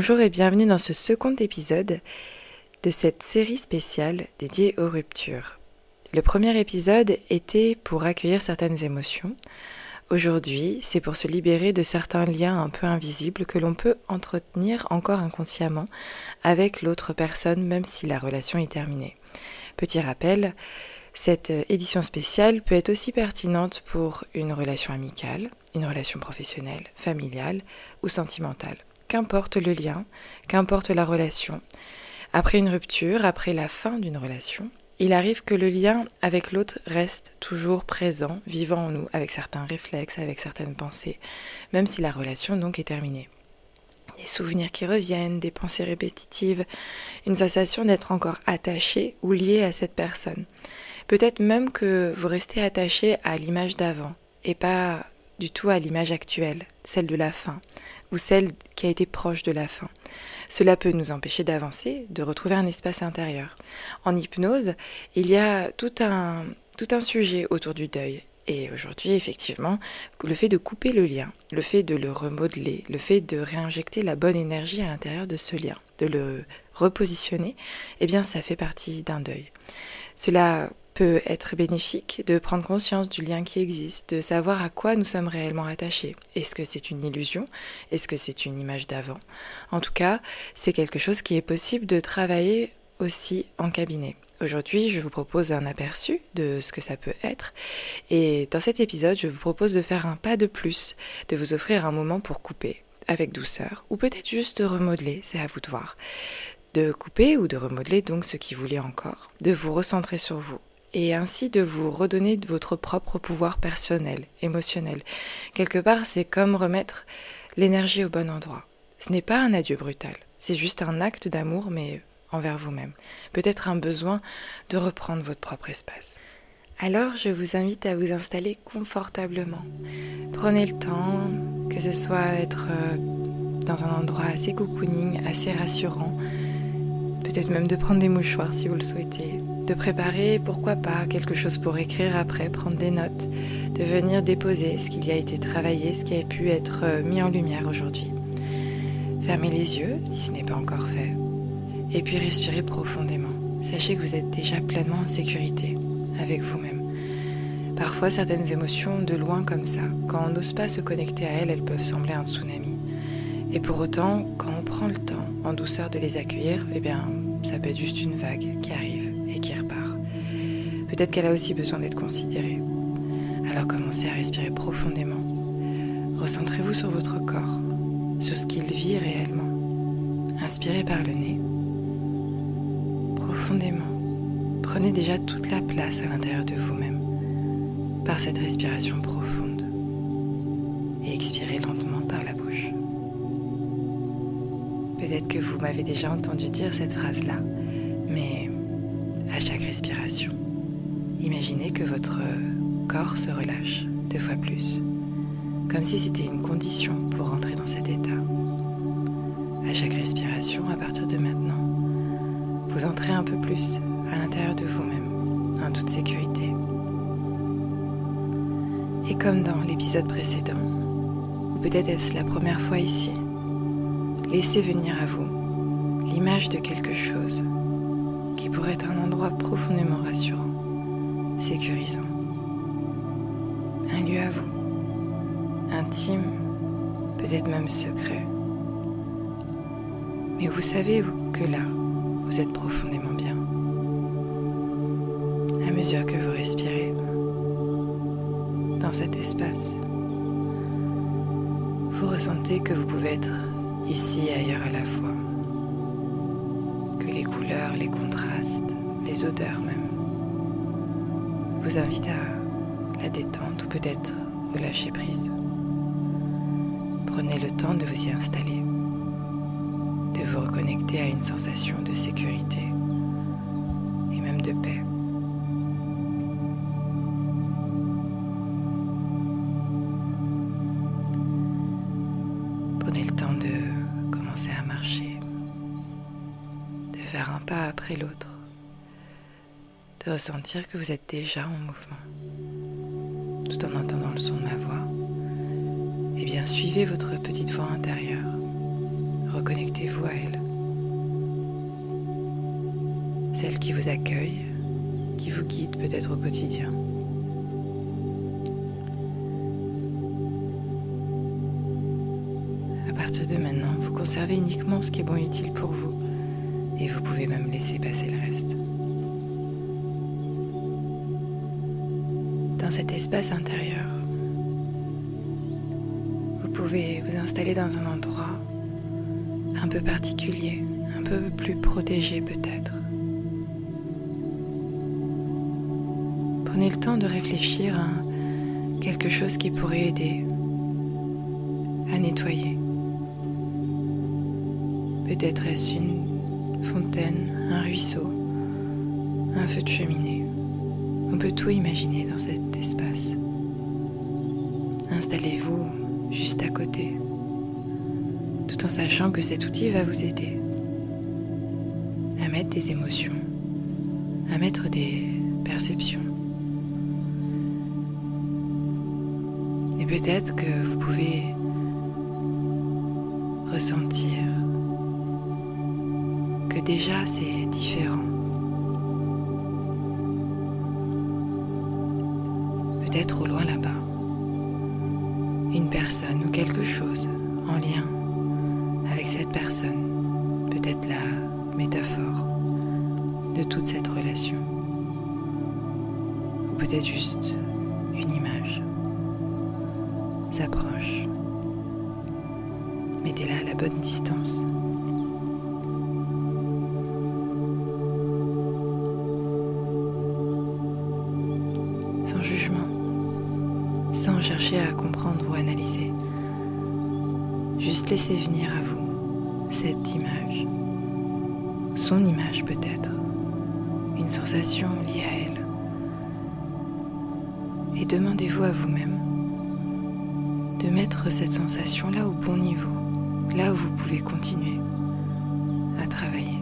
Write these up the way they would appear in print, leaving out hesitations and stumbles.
Bonjour et bienvenue dans ce second épisode de cette série spéciale dédiée aux ruptures. Le premier épisode était pour accueillir certaines émotions. Aujourd'hui, c'est pour se libérer de certains liens un peu invisibles que l'on peut entretenir encore inconsciemment avec l'autre personne même si la relation est terminée. Petit rappel, cette édition spéciale peut être aussi pertinente pour une relation amicale, une relation professionnelle, familiale ou sentimentale. Qu'importe le lien, qu'importe la relation, après une rupture, après la fin d'une relation, il arrive que le lien avec l'autre reste toujours présent, vivant en nous, avec certains réflexes, avec certaines pensées, même si la relation donc est terminée. Des souvenirs qui reviennent, des pensées répétitives, une sensation d'être encore attaché ou lié à cette personne. Peut-être même que vous restez attaché à l'image d'avant et pas du tout à l'image actuelle, celle de la fin, ou celle qui a été proche de la fin. Cela peut nous empêcher d'avancer, de retrouver un espace intérieur. En hypnose, il y a tout un sujet autour du deuil. Et aujourd'hui, effectivement, le fait de couper le lien, le fait de le remodeler, le fait de réinjecter la bonne énergie à l'intérieur de ce lien, de le repositionner, eh bien, ça fait partie d'un deuil. Cela peut être bénéfique de prendre conscience du lien qui existe, de savoir à quoi nous sommes réellement attachés. Est-ce que c'est une illusion? Est-ce que c'est une image d'avant? En tout cas, c'est quelque chose qui est possible de travailler aussi en cabinet. Aujourd'hui, je vous propose un aperçu de ce que ça peut être. Et dans cet épisode, je vous propose de faire un pas de plus, de vous offrir un moment pour couper avec douceur, ou peut-être juste de remodeler, c'est à vous de voir. De couper ou de remodeler donc ce qui vous lie encore, de vous recentrer sur vous et ainsi de vous redonner de votre propre pouvoir personnel, émotionnel. Quelque part, c'est comme remettre l'énergie au bon endroit. Ce n'est pas un adieu brutal, c'est juste un acte d'amour mais envers vous-même. Peut-être un besoin de reprendre votre propre espace. Alors, je vous invite à vous installer confortablement. Prenez le temps, que ce soit être dans un endroit assez cocooning, assez rassurant, peut-être même de prendre des mouchoirs si vous le souhaitez, de préparer, pourquoi pas, quelque chose pour écrire après, prendre des notes, de venir déposer ce qu'il y a été travaillé, ce qui a pu être mis en lumière aujourd'hui. Fermez les yeux si ce n'est pas encore fait, et puis respirez profondément. Sachez que vous êtes déjà pleinement en sécurité avec vous-même. Parfois, certaines émotions de loin comme ça, quand on n'ose pas se connecter à elles, elles peuvent sembler un tsunami. Et pour autant, quand on prend le temps, en douceur, de les accueillir, eh bien, ça peut être juste une vague qui arrive et qui repart. Peut-être qu'elle a aussi besoin d'être considérée. Alors commencez à respirer profondément. Recentrez-vous sur votre corps, sur ce qu'il vit réellement. Inspirez par le nez. Profondément. Prenez déjà toute la place à l'intérieur de vous-même, par cette respiration profonde. Et expirez lentement par la bouche. Peut-être que vous m'avez déjà entendu dire cette phrase-là, mais à chaque respiration, imaginez que votre corps se relâche 2 fois plus, comme si c'était une condition pour rentrer dans cet état. À chaque respiration, à partir de maintenant, vous entrez un peu plus à l'intérieur de vous-même, en toute sécurité. Et comme dans l'épisode précédent, ou peut-être est-ce la première fois ici, laissez venir à vous l'image de quelque chose qui pourrait être un endroit profondément rassurant, sécurisant. Un lieu à vous, intime, peut-être même secret. Mais vous savez que là, vous êtes profondément bien. À mesure que vous respirez dans cet espace, vous ressentez que vous pouvez être ici et ailleurs à la fois, que les couleurs, les contrastes, les odeurs même, vous invitent à la détente ou peut-être au lâcher prise. Prenez le temps de vous y installer, de vous reconnecter à une sensation de sécurité et même de paix. Prenez le temps de commencer à marcher, de faire un pas après l'autre, de ressentir que vous êtes déjà en mouvement, tout en entendant le son de ma voix. Eh bien, suivez votre petite voix intérieure. reconnectez-vous à elle. Celle qui vous accueille, qui vous guide peut-être au quotidien. À partir de maintenant, vous conservez uniquement ce qui est bon et utile pour vous, et vous pouvez même laisser passer le reste. Dans cet espace intérieur, vous pouvez vous installer dans un endroit un peu particulier, un peu plus protégé peut-être. Prenez le temps de réfléchir à quelque chose qui pourrait aider à nettoyer. Peut-être est-ce une fontaine, un ruisseau, un feu de cheminée. On peut tout imaginer dans cet espace. Installez-vous juste à côté, tout en sachant que cet outil va vous aider à mettre des émotions, à mettre des perceptions. Et peut-être que vous pouvez ressentir que déjà c'est différent. Peut-être au loin là-bas, une personne ou quelque chose en lien avec cette personne, peut-être la métaphore de toute cette relation, ou peut-être juste une image s'approche. Mettez-la à la bonne distance. Sans jugement, sans chercher à comprendre ou analyser. Juste laissez venir à vous cette image, son image peut-être, une sensation liée à elle. Et demandez-vous à vous-même de mettre cette sensation-là au bon niveau, là où vous pouvez continuer à travailler.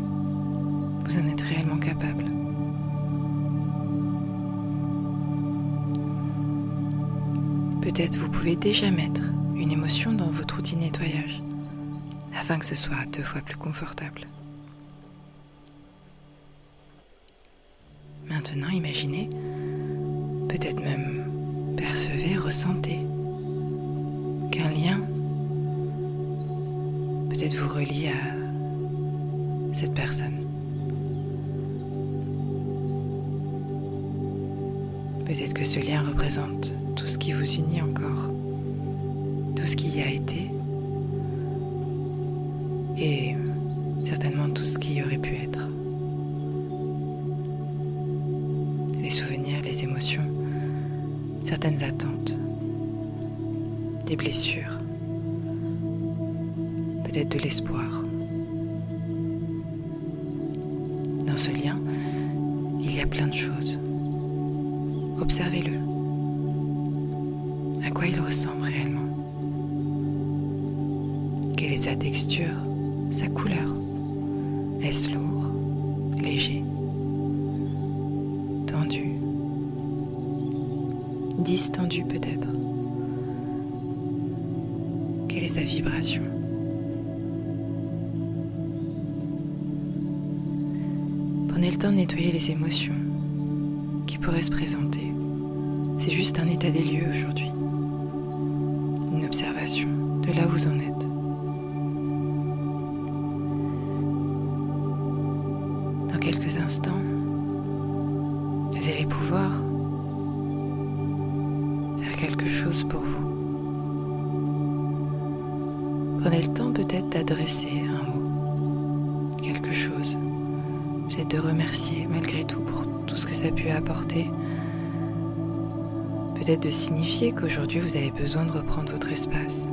Vous en êtes réellement capable. Peut-être vous pouvez déjà mettre une émotion dans votre outil de nettoyage, afin que ce soit 2 fois plus confortable. Maintenant, imaginez, peut-être même percevez, ressentez qu'un lien peut-être vous relie à cette personne. Peut-être que ce lien représente tout ce qui vous unit encore, tout ce qui y a été, et certainement tout ce qui y aurait pu être. Les souvenirs, les émotions, certaines attentes, des blessures, peut-être de l'espoir. Dans ce lien, il y a plein de choses. Observez-le. À quoi il ressemble réellement? Quelle est sa texture, sa couleur? Est-ce lourd, léger, tendu, distendu peut-être? Quelle est sa vibration? Prenez le temps de nettoyer les émotions qui pourraient se présenter. C'est juste un état des lieux aujourd'hui. Une observation de là où vous en êtes. Dans quelques instants, vous allez pouvoir faire quelque chose pour vous. Prenez le temps peut-être d'adresser un mot, quelque chose, peut-être de remercier malgré tout pour tout ce que ça a pu apporter. Peut-être de signifier qu'aujourd'hui vous avez besoin de reprendre votre espace.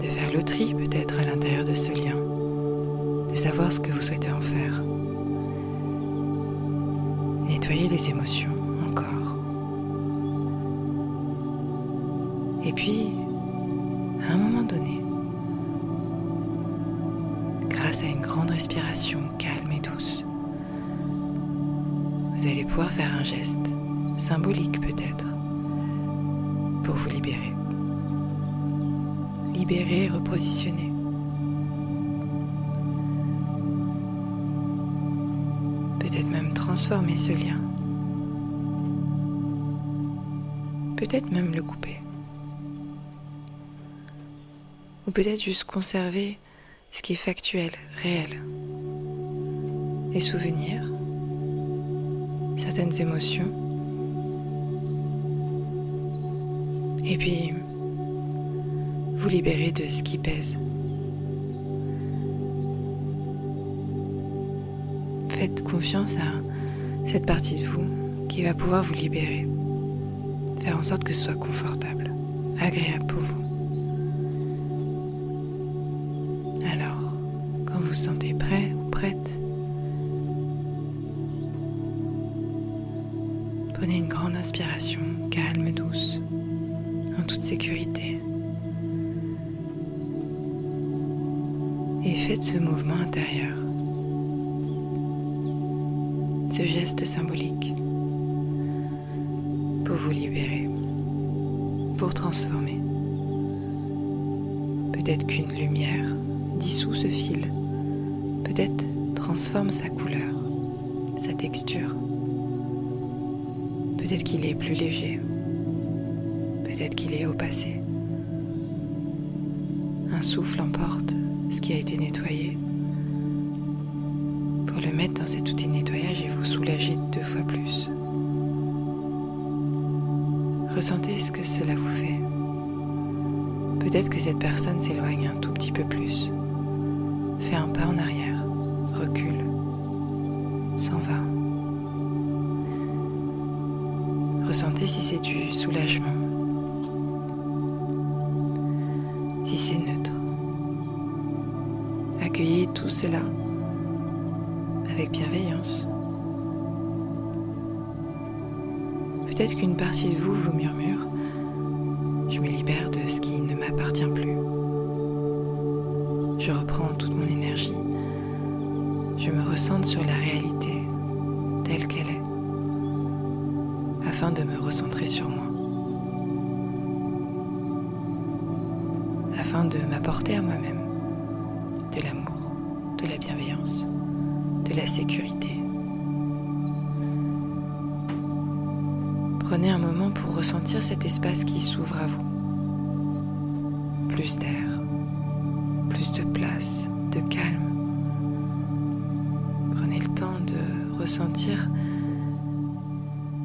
De faire le tri peut-être à l'intérieur de ce lien. De savoir ce que vous souhaitez en faire. Nettoyer les émotions encore. Et puis, à un moment donné, grâce à une grande respiration calme et douce, vous allez pouvoir faire un geste, symbolique peut-être, pour vous libérer. libérer, repositionner. Peut-être même transformer ce lien. Peut-être même le couper. Ou peut-être juste conserver ce qui est factuel, réel. Les souvenirs, certaines émotions. Et puis, vous libérer de ce qui pèse. Faites confiance à cette partie de vous qui va pouvoir vous libérer. Faire en sorte que ce soit confortable, agréable pour vous. Alors, quand vous vous sentez prêt ou prête, prenez une grande inspiration, calme, douce, en toute sécurité. Et faites ce mouvement intérieur, ce geste symbolique, pour vous libérer, pour transformer. Peut-être qu'une lumière dissout ce fil, peut-être transforme sa couleur, sa texture. Peut-être qu'il est plus léger, peut-être qu'il est au passé. Un souffle emporte ce qui a été nettoyé pour le mettre dans cet outil de nettoyage et vous soulager 2 fois plus. Ressentez ce que cela vous fait. Peut-être que cette personne s'éloigne un tout petit peu plus, fait un pas en arrière, recule, s'en va. Ressentez si c'est du soulagement, si c'est neutre. Accueillez tout cela avec bienveillance. Peut-être qu'une partie de vous vous murmure « Je me libère de ce qui ne m'appartient plus. Je reprends toute mon énergie. Je me recentre sur la réalité telle qu'elle est, afin de me recentrer sur moi, afin de m'apporter à moi-même de l'amour, de la bienveillance, de la sécurité. » Prenez un moment pour ressentir cet espace qui s'ouvre à vous. Plus d'air, plus de place, de calme. Prenez le temps de ressentir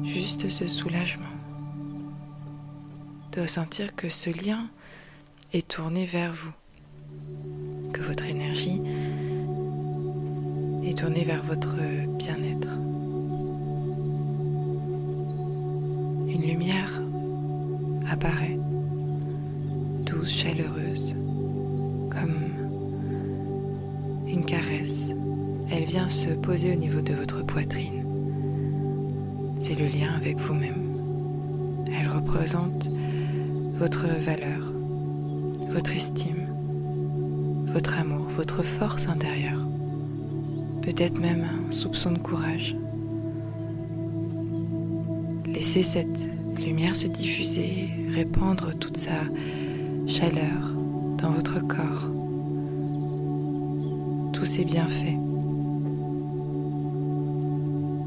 juste ce soulagement. De ressentir que ce lien est tourné vers vous. Que votre énergie est tournée vers votre bien-être. Une lumière apparaît, douce, chaleureuse, comme une caresse. Elle vient se poser au niveau de votre poitrine. C'est le lien avec vous-même. Elle représente votre valeur, votre estime, votre amour, votre force intérieure. Peut-être même un soupçon de courage. Laissez cette lumière se diffuser, répandre toute sa chaleur dans votre corps, tous ses bienfaits.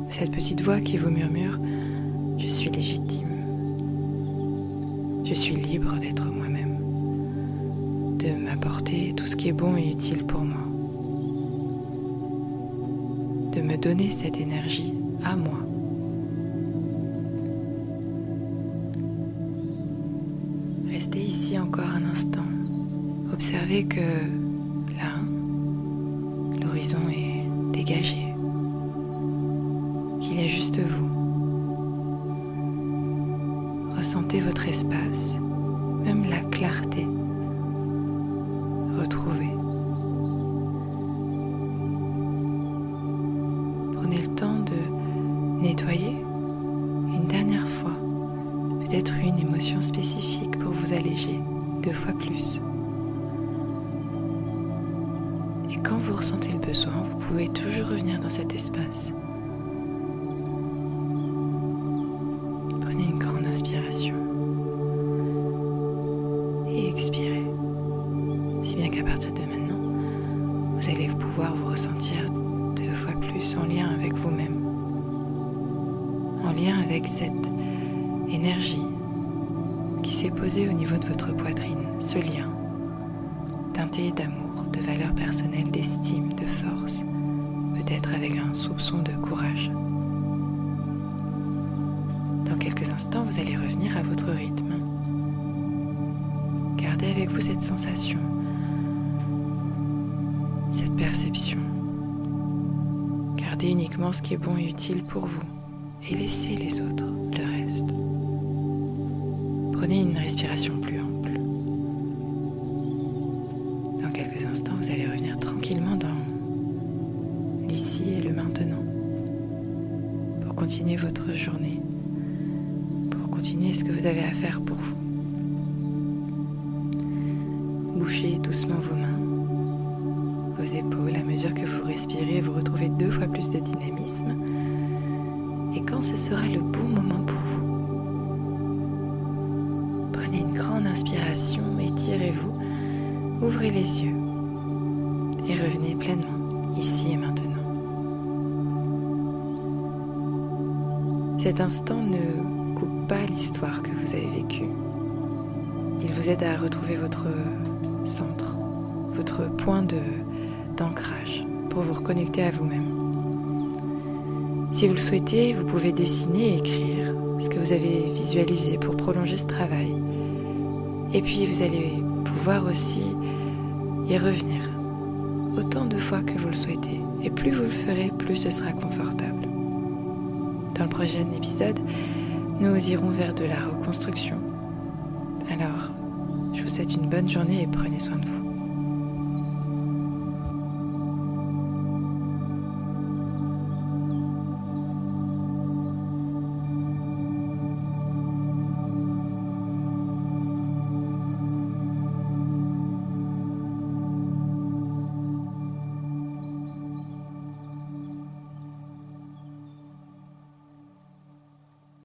Cette petite voix qui vous murmure « Je suis légitime, je suis libre d'être moi-même, de m'apporter tout ce qui est bon et utile pour moi, de me donner cette énergie à moi. » Restez ici encore un instant. Observez que là, l'horizon est dégagé, qu'il y a juste vous. Ressentez votre espace, même la clarté. Retrouvez. Prenez le temps de nettoyer une dernière fois, peut-être une émotion spécifique pour vous alléger 2 fois plus. Et quand vous ressentez le besoin, vous pouvez toujours revenir dans cet espace. Prenez une grande inspiration et expirez. partir de maintenant, vous allez pouvoir vous ressentir 2 fois plus en lien avec vous-même, en lien avec cette énergie qui s'est posée au niveau de votre poitrine, ce lien teinté d'amour, de valeurs personnelles, d'estime, de force, peut-être avec un soupçon de courage. Dans quelques instants, vous allez revenir à votre rythme. Gardez avec vous cette sensation, cette perception. Gardez uniquement ce qui est bon et utile pour vous et laissez les autres, le reste. Prenez une respiration plus ample. Dans quelques instants, vous allez revenir tranquillement dans l'ici et le maintenant pour continuer votre journée, pour continuer ce que vous avez à faire pour vous. Bougez doucement vos mains, vos épaules, à mesure que vous respirez, vous retrouvez 2 fois plus de dynamisme. Et quand ce sera le bon moment pour vous, prenez une grande inspiration, étirez-vous, ouvrez les yeux et revenez pleinement ici et maintenant. Cet instant ne coupe pas l'histoire que vous avez vécue. Il vous aide à retrouver votre centre, votre point d'ancrage pour vous reconnecter à vous-même. Si vous le souhaitez, vous pouvez dessiner et écrire ce que vous avez visualisé pour prolonger ce travail. Et puis vous allez pouvoir aussi y revenir autant de fois que vous le souhaitez. Et plus vous le ferez, plus ce sera confortable. Dans le prochain épisode, nous irons vers de la reconstruction. Alors, je vous souhaite une bonne journée et prenez soin de vous.